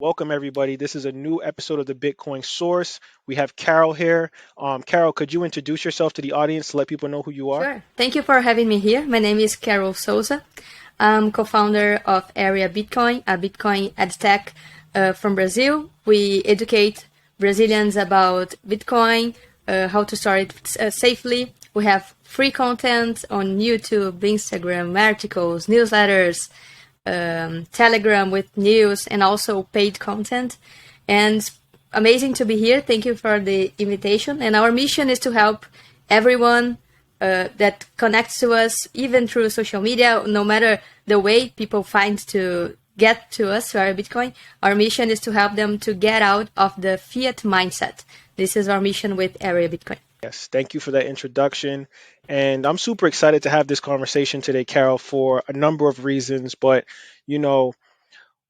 Welcome, everybody. This is a new episode of the Bitcoin Source. We have Carol here. Carol, could you introduce yourself to the audience to let people know who you are? Sure. Thank you for having me here. My name is Carol Souza. I'm co-founder of Area Bitcoin, a Bitcoin edtech from Brazil. We educate Brazilians about Bitcoin, how to store it safely. We have free content on YouTube, Instagram, articles, newsletters, Telegram with news, and also paid content. And amazing to be here. Thank you for the invitation. And our mission is to help everyone that connects to us, even through social media, no matter the way people find to get to us, to our Bitcoin. Our mission is to help them to get out of the fiat mindset. This is our mission with Area Bitcoin. Yes, thank you for that introduction. And I'm super excited to have this conversation today, Carol, for a number of reasons. But, you know,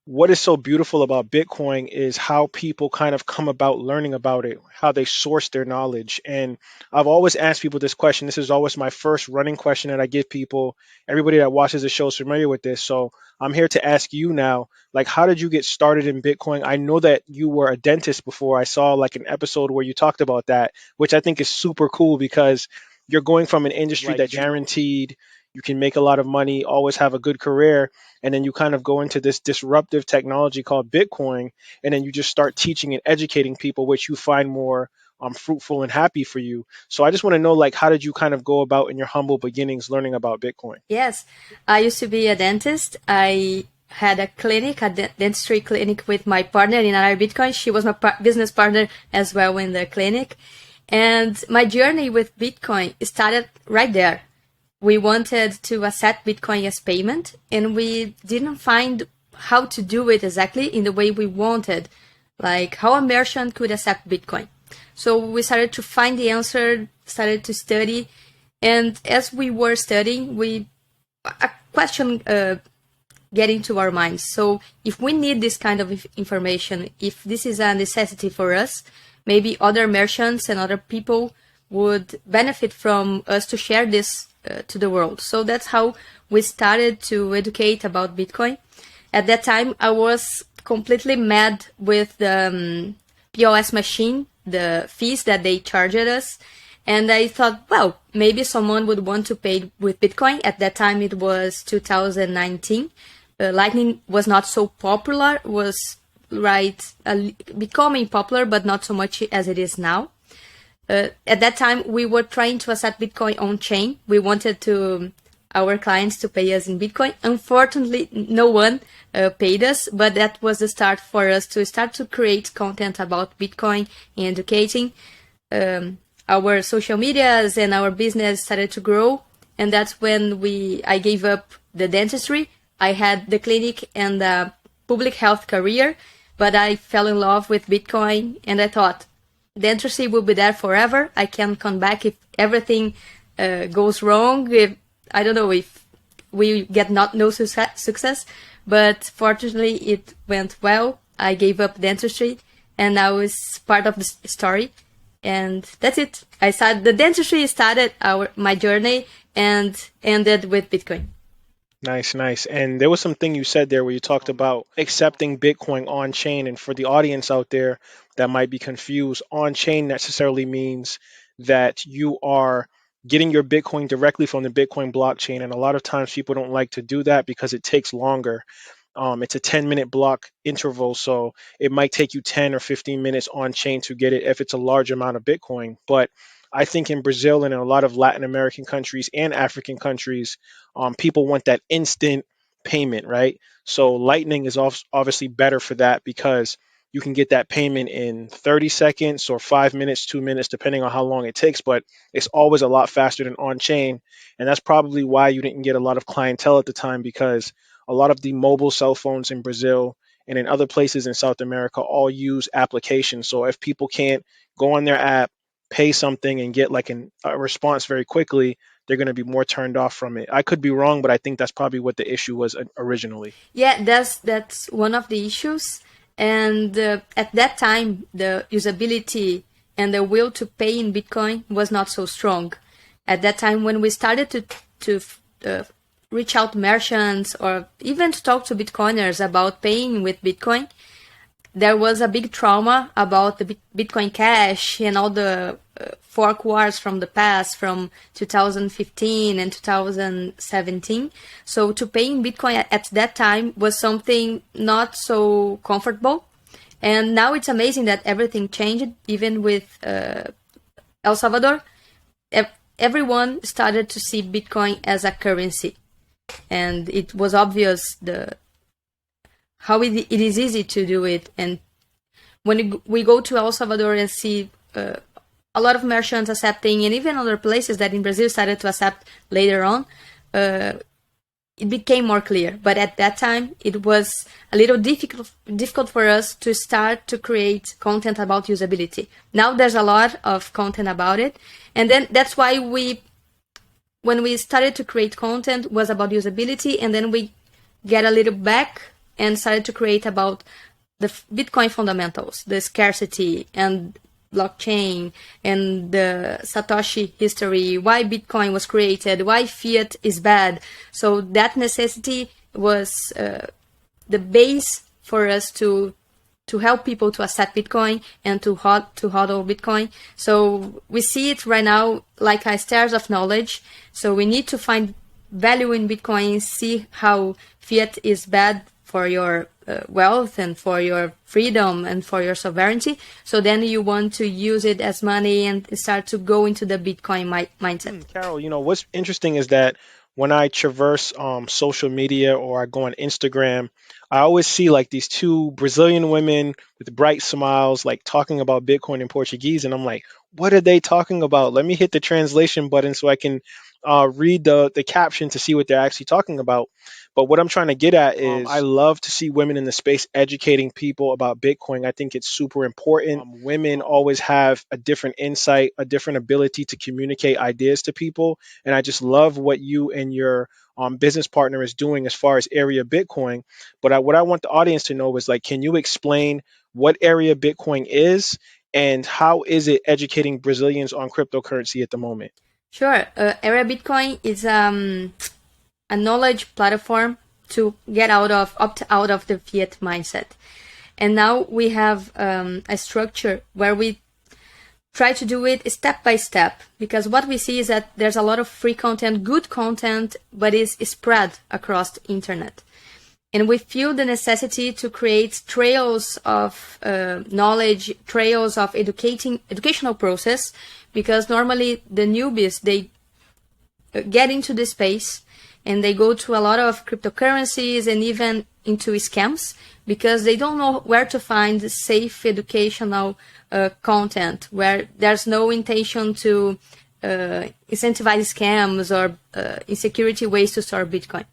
what is so beautiful about Bitcoin is how people kind of come about learning about it, how they source their knowledge. And I've always asked people this question. This is always my first running question that I give people. Everybody that watches the show is familiar with this. So I'm here to ask you now, like, how did you get started in Bitcoin? I know that you were a dentist before. I saw like an episode where you talked about that, which I think is super cool because you're going from an industry that guaranteed you can make a lot of money, always have a good career, and then you kind of go into this disruptive technology called Bitcoin, and then you just start teaching and educating people, which you find more fruitful and happy for you. So I just want to know, like, how did you kind of go about in your humble beginnings learning about Bitcoin? Yes, I used to be a dentist. I had a clinic, a dentistry clinic with my partner in our Bitcoin. She was my business partner as well in the clinic. And my journey with Bitcoin started right there. We wanted to accept Bitcoin as payment, and we didn't find how to do it exactly in the way we wanted, like how a merchant could accept Bitcoin. So we started to find the answer, started to study, and as we were studying, a question get into our minds. So if we need this kind of information, if this is a necessity for us, maybe other merchants and other people would benefit from us to share this to the world. So that's how we started to educate about Bitcoin. At that time, I was completely mad with the POS machine, the fees that they charged us. And I thought, well, maybe someone would want to pay with Bitcoin. At that time, it was 2019. Lightning was not so popular, was becoming popular, but not so much as it is now. At that time, we were trying to accept Bitcoin on chain. We wanted our clients to pay us in Bitcoin. Unfortunately, no one paid us, but that was the start for us to start to create content about Bitcoin and educating. Our social medias and our business started to grow, and that's when I gave up the dentistry. I had the clinic and the public health career, but I fell in love with Bitcoin, and I thought, dentistry will be there forever. I can come back if everything goes wrong. I don't know if we get no success, but fortunately it went well. I gave up dentistry, and now it's part of the story. And that's it. The dentistry started my journey and ended with Bitcoin. Nice, nice. And there was something you said there where you talked about accepting Bitcoin on chain. And for the audience out there that might be confused, on chain necessarily means that you are getting your Bitcoin directly from the Bitcoin blockchain. And a lot of times people don't like to do that because it takes longer. It's a 10-minute block interval. So it might take you 10 or 15 minutes on chain to get it if it's a large amount of Bitcoin. But I think in Brazil and in a lot of Latin American countries and African countries, people want that instant payment, right? So Lightning is obviously better for that because you can get that payment in 30 seconds or 5 minutes, 2 minutes, depending on how long it takes. But it's always a lot faster than on chain. And that's probably why you didn't get a lot of clientele at the time, because a lot of the mobile cell phones in Brazil and in other places in South America all use applications. So if people can't go on their app, pay something and get like a response very quickly, they're going to be more turned off from it. I could be wrong, but I think that's probably what the issue was originally. Yeah, that's one of the issues. And at that time, the usability and the will to pay in Bitcoin was not so strong. At that time, when we started to reach out merchants or even to talk to Bitcoiners about paying with Bitcoin, there was a big trauma about the Bitcoin Cash and all the fork wars from the past, from 2015 and 2017. So to pay in Bitcoin at that time was something not so comfortable. And now it's amazing that everything changed, even with El Salvador. Everyone started to see Bitcoin as a currency. And it was obvious how it is easy to do it. And when we go to El Salvador and see a lot of merchants accepting, and even other places that in Brazil started to accept later on, it became more clear. But at that time, it was a little difficult for us to start to create content about usability. Now there's a lot of content about it. And then that's why when we started to create content, was about usability, and then we get a little back and started to create about the Bitcoin fundamentals, the scarcity and blockchain and the Satoshi history, why Bitcoin was created, why fiat is bad. So that necessity was the base for us to help people to accept Bitcoin and to hodl Bitcoin. So we see it right now like a stairs of knowledge. So we need to find value in Bitcoin, see how fiat is bad for your wealth and for your freedom and for your sovereignty. So then you want to use it as money and start to go into the Bitcoin mindset. Carol, what's interesting is that when I traverse social media or I go on Instagram, I always see like these two Brazilian women with bright smiles, like talking about Bitcoin in Portuguese. And I'm like, what are they talking about? Let me hit the translation button so I can read the caption to see what they're actually talking about. But what I'm trying to get at is I love to see women in the space educating people about Bitcoin. I think it's super important. Women always have a different insight, a different ability to communicate ideas to people. And I just love what you and your business partner is doing as far as Area Bitcoin. But what I want the audience to know is like, can you explain what Area Bitcoin is and how is it educating Brazilians on cryptocurrency at the moment? Sure. Area Bitcoin is a knowledge platform to get opt out of the fiat mindset. And now we have a structure where we try to do it step by step, because what we see is that there's a lot of free content, good content, but it's spread across the internet. And we feel the necessity to create trails of knowledge, trails of educational process, because normally the newbies, they get into the space and they go to a lot of cryptocurrencies and even into scams because they don't know where to find safe educational content, where there's no intention to incentivize scams or insecurity ways to store Bitcoin.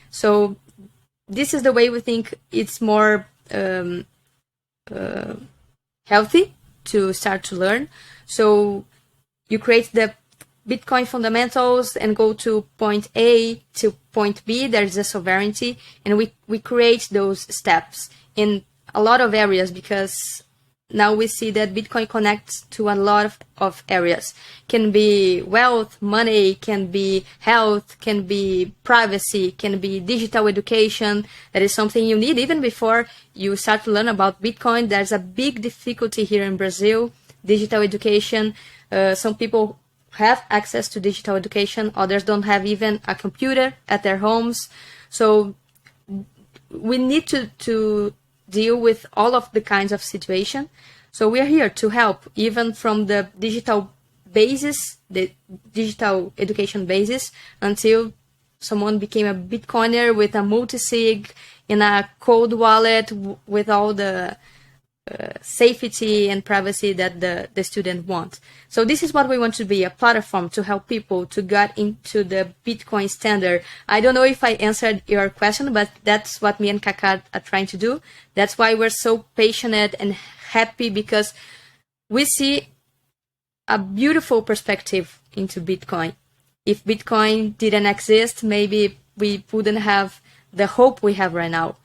So this is the way we think it's more healthy to start to learn. So you create the Bitcoin fundamentals and go to point A to point B. There's a sovereignty, and we create those steps in a lot of areas, because now we see that Bitcoin connects to a lot of areas. Can be wealth, money, can be health, can be privacy, can be digital education. That is something you need even before you start to learn about Bitcoin. There's a big difficulty here in Brazil, digital education. Some people have access to digital education, others don't have even a computer at their homes. So we need to deal with all of the kinds of situation. So we are here to help, even from the digital basis, the digital education basis, until someone became a Bitcoiner with a multi-sig in a cold wallet with all the safety and privacy that the student wants. So this is what we want to be, a platform to help people to get into the Bitcoin standard. I don't know if I answered your question, but that's what me and Kaká are trying to do. That's why we're so passionate and happy, because we see a beautiful perspective into Bitcoin. If Bitcoin didn't exist, maybe we wouldn't have the hope we have right now.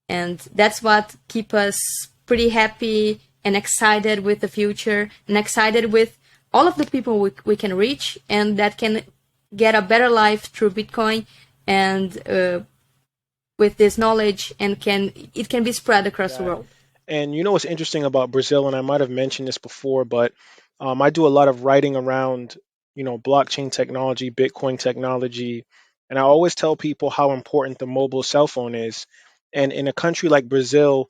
And that's what keeps us pretty happy and excited with the future, and excited with all of the people we can reach and that can get a better life through Bitcoin and with this knowledge, and it can be spread across the world. And you know what's interesting about Brazil, and I might have mentioned this before, but I do a lot of writing around, blockchain technology, Bitcoin technology, and I always tell people how important the mobile cell phone is. And in a country like Brazil,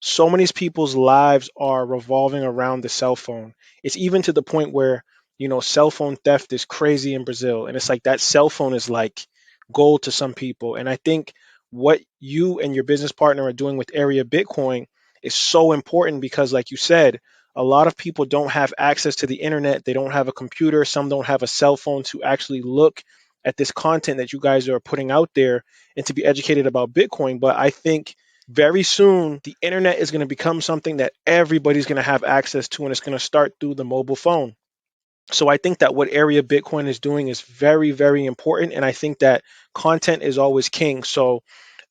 so many people's lives are revolving around the cell phone. It's even to the point where, cell phone theft is crazy in Brazil. And it's like that cell phone is like gold to some people. And I think what you and your business partner are doing with Area Bitcoin is so important because, like you said, a lot of people don't have access to the internet. They don't have a computer. Some don't have a cell phone to actually look at this content that you guys are putting out there and to be educated about Bitcoin. But I think very soon the internet is going to become something that everybody's going to have access to, and it's going to start through the mobile phone. So I think that what Area Bitcoin is doing is very, very important, and I think that content is always king. So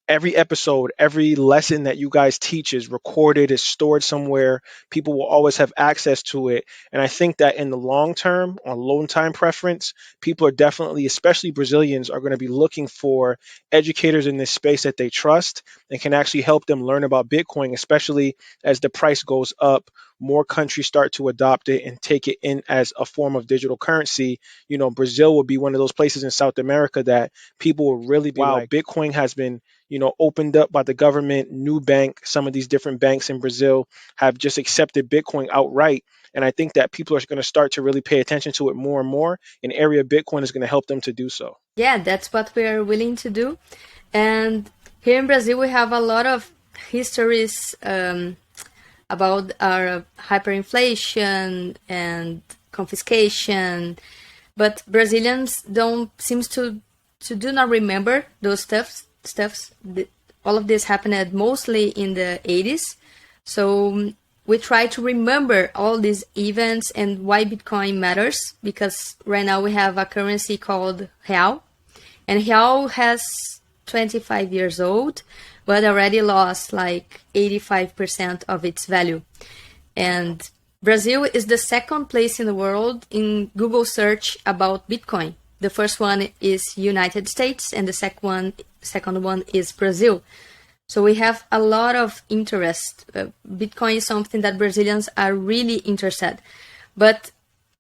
every episode, every lesson that you guys teach is recorded, is stored somewhere. People will always have access to it. And I think that in the long term, on long time preference, people are definitely, especially Brazilians, are going to be looking for educators in this space that they trust and can actually help them learn about Bitcoin, especially as the price goes up. More countries start to adopt it and take it in as a form of digital currency. Brazil will be one of those places in South America that people will really be wow, like, Bitcoin has been opened up by the government. New bank, some of these different banks in Brazil have just accepted Bitcoin outright. And I think that people are going to start to really pay attention to it more and more. And Area Bitcoin is going to help them to do so. Yeah, that's what we are willing to do. And here in Brazil, we have a lot of histories about our hyperinflation and confiscation, but Brazilians don't seems to do not remember those stuffs. All of this happened mostly in the 80s. So we try to remember all these events and why Bitcoin matters, because right now we have a currency called Real, and Real has 25 years old, but already lost like 85% of its value. And Brazil is the second place in the world in Google search about Bitcoin. The first one is United States, and the second one is Brazil. So we have a lot of interest. Bitcoin is something that Brazilians are really interested. But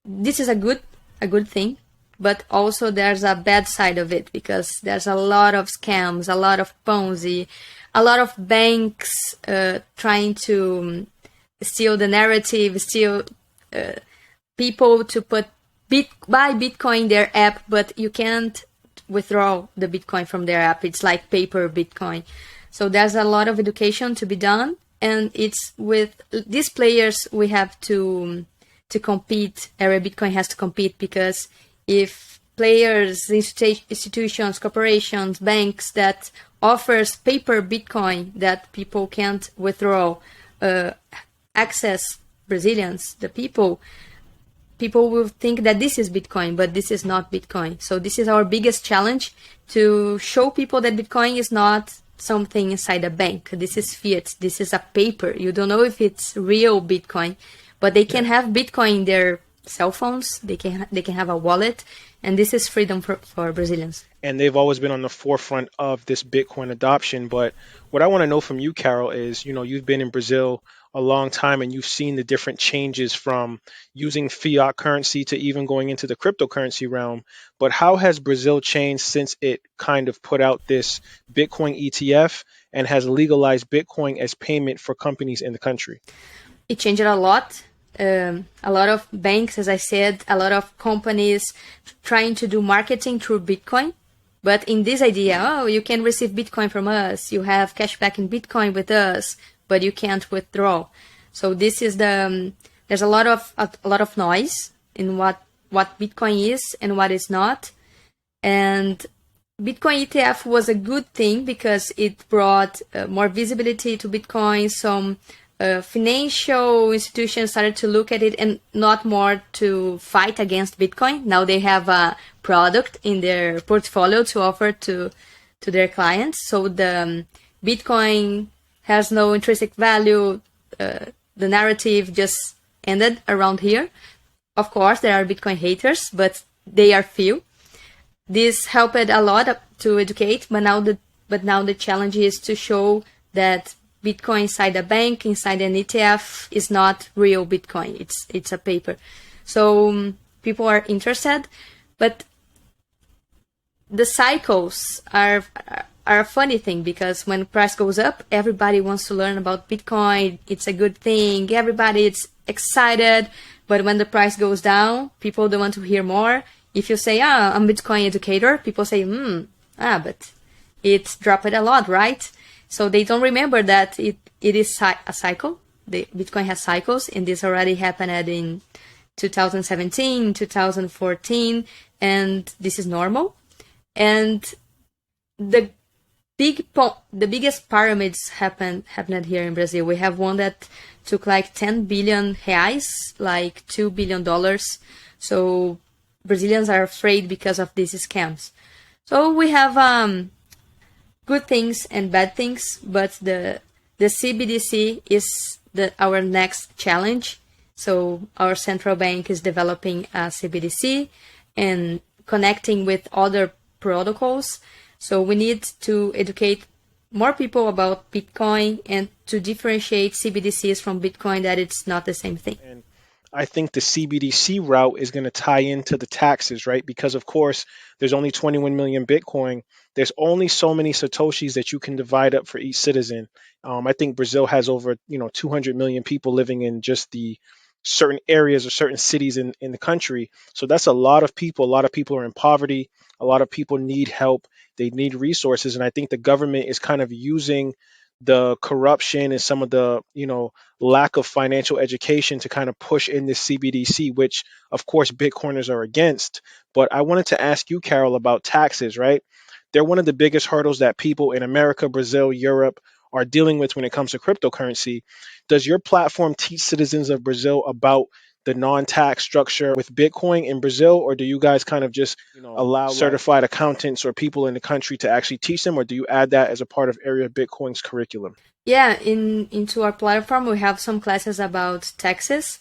this is a good thing. But also there's a bad side of it, because there's a lot of scams, a lot of Ponzi, a lot of banks trying to steal the narrative, steal people to buy Bitcoin in their app, but you can't withdraw the Bitcoin from their app. It's like paper Bitcoin. So there's a lot of education to be done, and it's with these players we have to compete. Area Bitcoin has to compete, because if players, institutions, corporations, banks that offers paper Bitcoin that people can't withdraw, access Brazilians, the people will think that this is Bitcoin, but this is not Bitcoin. So this is our biggest challenge, to show people that Bitcoin is not something inside a bank. This is fiat. This is a paper. You don't know if it's real Bitcoin, but they can have Bitcoin in their cell phones. They can have a wallet, and this is freedom for Brazilians. And they've always been on the forefront of this Bitcoin adoption. But what I want to know from you, Carol, is, you've been in Brazil a long time and you've seen the different changes from using fiat currency to even going into the cryptocurrency realm. But how has Brazil changed since it kind of put out this Bitcoin ETF and has legalized Bitcoin as payment for companies in the country? It changed a lot. A lot of banks, as I said, a lot of companies trying to do marketing through Bitcoin. But in this idea, you can receive Bitcoin from us, you have cash back in Bitcoin with us, but you can't withdraw. So this is there's a lot of noise in what Bitcoin is and what is not. And Bitcoin ETF was a good thing because it brought more visibility to Bitcoin. Some financial institutions started to look at it and not more to fight against Bitcoin. Now they have a product in their portfolio to offer to their clients. So the Bitcoin has no intrinsic value. The narrative just ended around here. Of course, there are Bitcoin haters, but they are few. This helped a lot to educate, but now the challenge is to show that Bitcoin inside a bank, inside an ETF, is not real Bitcoin. It's a paper. So people are interested, but the cycles are a funny thing, because when price goes up, everybody wants to learn about Bitcoin. It's a good thing. Everybody is excited. But when the price goes down, people don't want to hear more. If you say, I'm a Bitcoin educator, people say, but it dropped a lot, right? So they don't remember that it is a cycle. The Bitcoin has cycles, and this already happened in 2017, 2014, and this is normal. And the the biggest pyramids happened here in Brazil. We have one that took like 10 billion reais, like $2 billion. So Brazilians are afraid because of these scams. So we have good things and bad things, but the CBDC is our next challenge. So our central bank is developing a CBDC and connecting with other protocols. So we need to educate more people about Bitcoin and to differentiate CBDCs from Bitcoin, that it's not the same thing. And I think the CBDC route is going to tie into the taxes, right? Because of course, there's only 21 million Bitcoin. There's only so many satoshis that you can divide up for each citizen. I think Brazil has over 200 million people living in just the certain areas or certain cities in the country. So that's a lot of people. A lot of people are in poverty. A lot of people need help. They need resources, and I think the government is kind of using the corruption and some of the lack of financial education to kind of push in this CBDC, which of course Bitcoiners are against. But I wanted to ask you, Carol, about taxes, right? They're one of the biggest hurdles that people in America, Brazil, Europe are dealing with when it comes to cryptocurrency. Does your platform teach citizens of Brazil about the non-tax structure with Bitcoin in Brazil, or do you guys kind of just allow certified accountants or people in the country to actually teach them, or do you add that as a part of Area Bitcoin's curriculum? Yeah, into our platform we have some classes about taxes.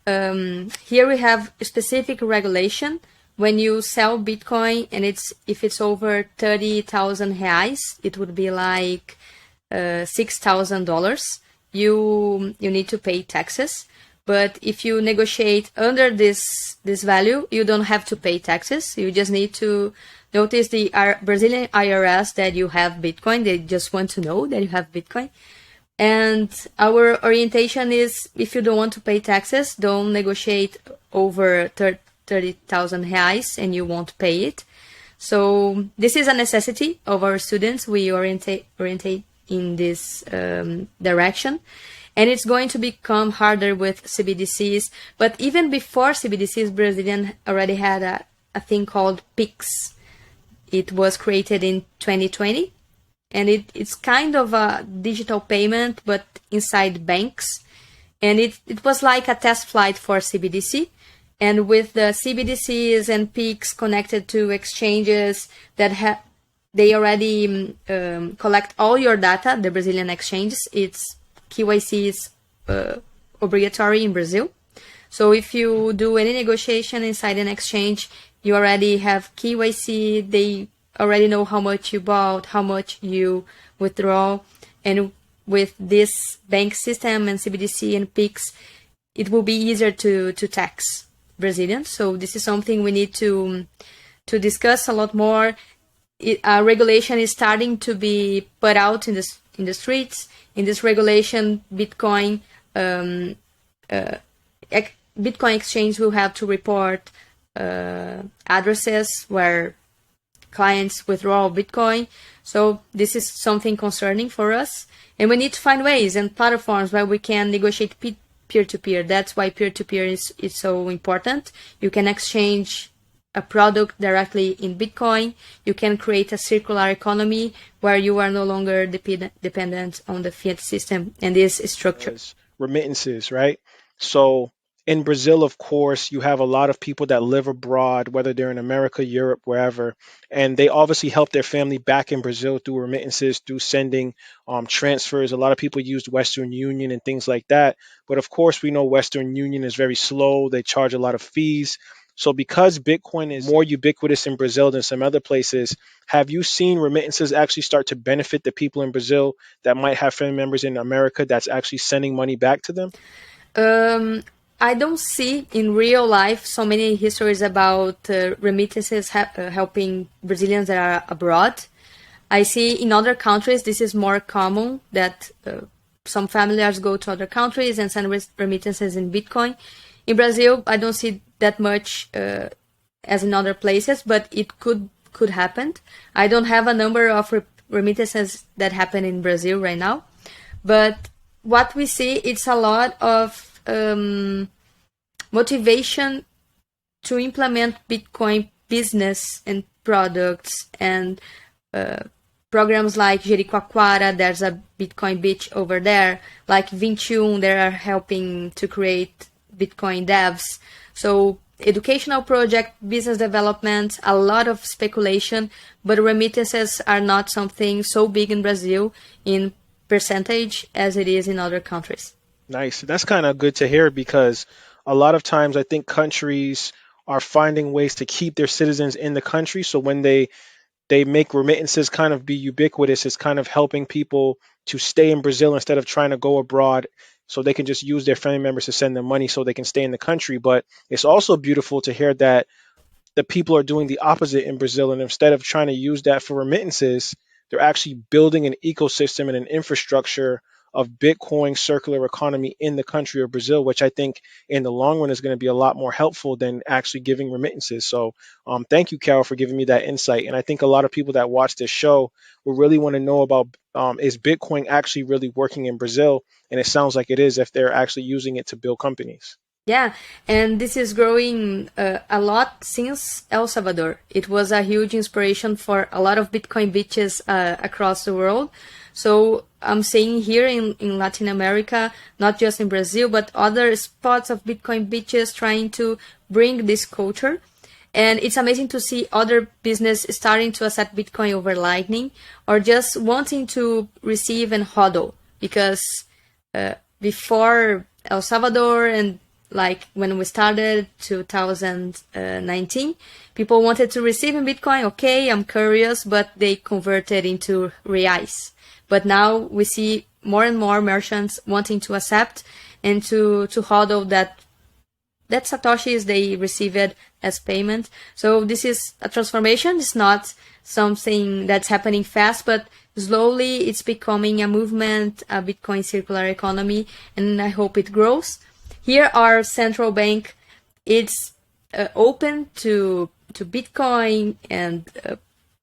Here we have specific regulation. When you sell Bitcoin and if it's over 30,000 reais, it would be like $6,000. You need to pay taxes. But if you negotiate under this value, you don't have to pay taxes. You just need to notice the Brazilian IRS that you have Bitcoin. They just want to know that you have Bitcoin. And our orientation is, if you don't want to pay taxes, don't negotiate over 30,000 reais and you won't pay it. So this is a necessity of our students. We orientate in this direction. And it's going to become harder with CBDCs. But even before CBDCs, Brazilian already had a thing called PIX. It was created in 2020. And it's kind of a digital payment, but inside banks. And it was like a test flight for CBDC. And with the CBDCs and PIX connected to exchanges that they already collect all your data, the Brazilian exchanges, it's KYC is obligatory in Brazil. So if you do any negotiation inside an exchange, you already have KYC. They already know how much you bought, how much you withdraw. And with this bank system and CBDC and PIX, it will be easier to tax Brazilians. So this is something we need to discuss a lot more. Regulation is starting to be put out in the streets. In this regulation, Bitcoin exchange will have to report addresses where clients withdraw Bitcoin. So this is something concerning for us. And we need to find ways and platforms where we can negotiate peer-to-peer. That's why peer-to-peer is so important. You can exchange a product directly in Bitcoin. You can create a circular economy where you are no longer dependent on the fiat system and this structure. Remittances, right? So in Brazil, of course, you have a lot of people that live abroad, whether they're in America, Europe, wherever, and they obviously help their family back in Brazil through remittances, through sending transfers. A lot of people used Western Union and things like that. But of course, we know Western Union is very slow. They charge a lot of fees. So because Bitcoin is more ubiquitous in Brazil than some other places, have you seen remittances actually start to benefit the people in Brazil that might have family members in America that's actually sending money back to them? Um, I don't see in real life so many histories about remittances helping Brazilians that are abroad. I see in other countries this is more common that some familiars go to other countries and send remittances in Bitcoin. In Brazil, I don't see that much as in other places, but it could happen. I don't have a number of remittances that happen in Brazil right now, but what we see it's a lot of motivation to implement Bitcoin business and products and programs like Jericoacoara, there's a Bitcoin beach over there, like 21, they are helping to create Bitcoin devs. So educational project, business development, a lot of speculation, but remittances are not something so big in Brazil in percentage as it is in other countries. Nice. That's kind of good to hear because a lot of times I think countries are finding ways to keep their citizens in the country. So when they make remittances kind of be ubiquitous, it's kind of helping people to stay in Brazil instead of trying to go abroad so they can just use their family members to send them money so they can stay in the country. But it's also beautiful to hear that the people are doing the opposite in Brazil. And instead of trying to use that for remittances, they're actually building an ecosystem and an infrastructure of Bitcoin circular economy in the country of Brazil, which I think in the long run is going to be a lot more helpful than actually giving remittances. So thank you, Carol, for giving me that insight. And I think a lot of people that watch this show will really want to know about is Bitcoin actually really working in Brazil? And it sounds like it is if they're actually using it to build companies. Yeah, and this is growing a lot since El Salvador. It was a huge inspiration for a lot of Bitcoin beaches across the world. So I'm saying here in Latin America, not just in Brazil, but other spots of Bitcoin beaches trying to bring this culture. And it's amazing to see other business starting to accept Bitcoin over Lightning or just wanting to receive and hodl because before El Salvador and like when we started 2019, people wanted to receive in Bitcoin. Okay, I'm curious, but they converted into reais. But now we see more and more merchants wanting to accept and to hodl that satoshis they received as payment. So this is a transformation. It's not something that's happening fast, but slowly it's becoming a movement, a Bitcoin circular economy, and I hope it grows. Here our central bank, it's open to Bitcoin and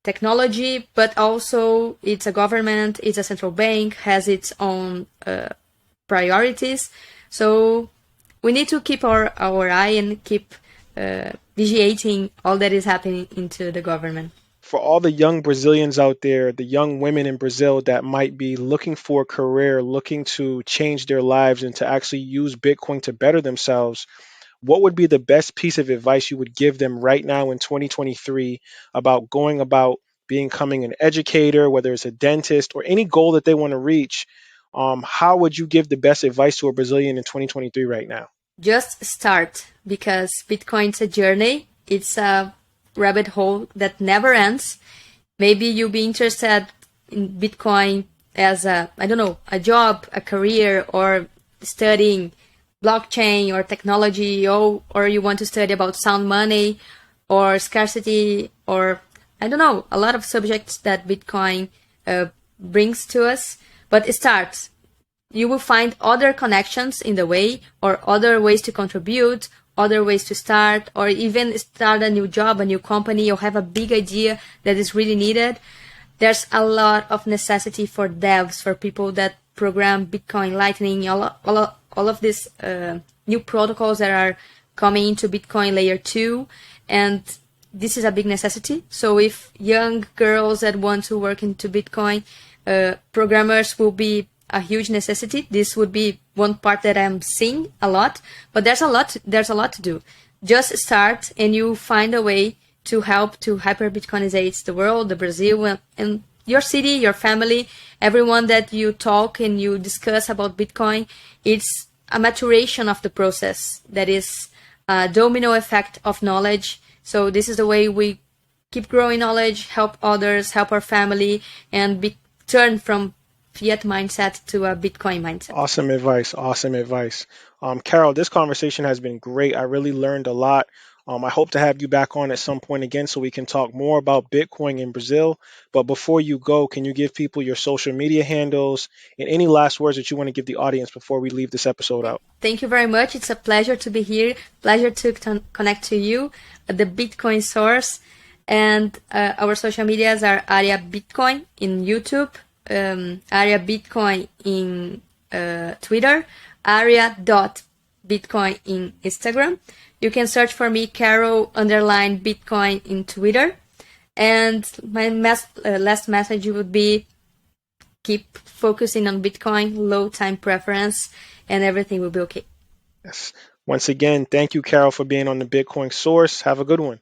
technology, but also it's a government, it's a central bank, has its own priorities. So we need to keep our eye and keep vigilating all that is happening into the government. For all the young Brazilians out there, the young women in Brazil that might be looking for a career, looking to change their lives and to actually use Bitcoin to better themselves, what would be the best piece of advice you would give them right now in 2023 about going about becoming an educator, whether it's a dentist or any goal that they want to reach? How would you give the best advice to a Brazilian in 2023 right now? Just start because Bitcoin's a journey. It's a rabbit hole that never ends. Maybe you'll be interested in Bitcoin as a job, a career, or studying blockchain or technology, or you want to study about sound money or scarcity, or a lot of subjects that Bitcoin brings to us. But start. You will find other connections in the way, or other ways to contribute, other ways to start, or even start a new job, a new company, or have a big idea that is really needed. There's a lot of necessity for devs, for people that program Bitcoin, Lightning, all of these new protocols that are coming into Bitcoin layer 2. And this is a big necessity. So if young girls that want to work into Bitcoin, programmers will be a huge necessity. This would be one part that I'm seeing a lot, but there's a lot to do. Just start and you find a way to help to hyper Bitcoinize the world, the Brazil, and your city, your family, everyone that you talk and you discuss about Bitcoin. It's a maturation of the process that is domino effect of knowledge. So this is the way we keep growing knowledge, help others, help our family, and turn from fiat mindset to a Bitcoin mindset. Awesome advice. Awesome advice. Carol, this conversation has been great. I really learned a lot. I hope to have you back on at some point again so we can talk more about Bitcoin in Brazil. But before you go, can you give people your social media handles and any last words that you want to give the audience before we leave this episode out? Thank you very much. It's a pleasure to be here. Pleasure to connect to you, the Bitcoin source. And our social medias are Area Bitcoin in YouTube, Area Bitcoin in Twitter, Area.Bitcoin in Instagram. You can search for me, Carol_Bitcoin in Twitter. And my last message would be keep focusing on Bitcoin, low time preference, and everything will be okay. Yes. Once again, thank you, Carol, for being on the Bitcoin Source. Have a good one.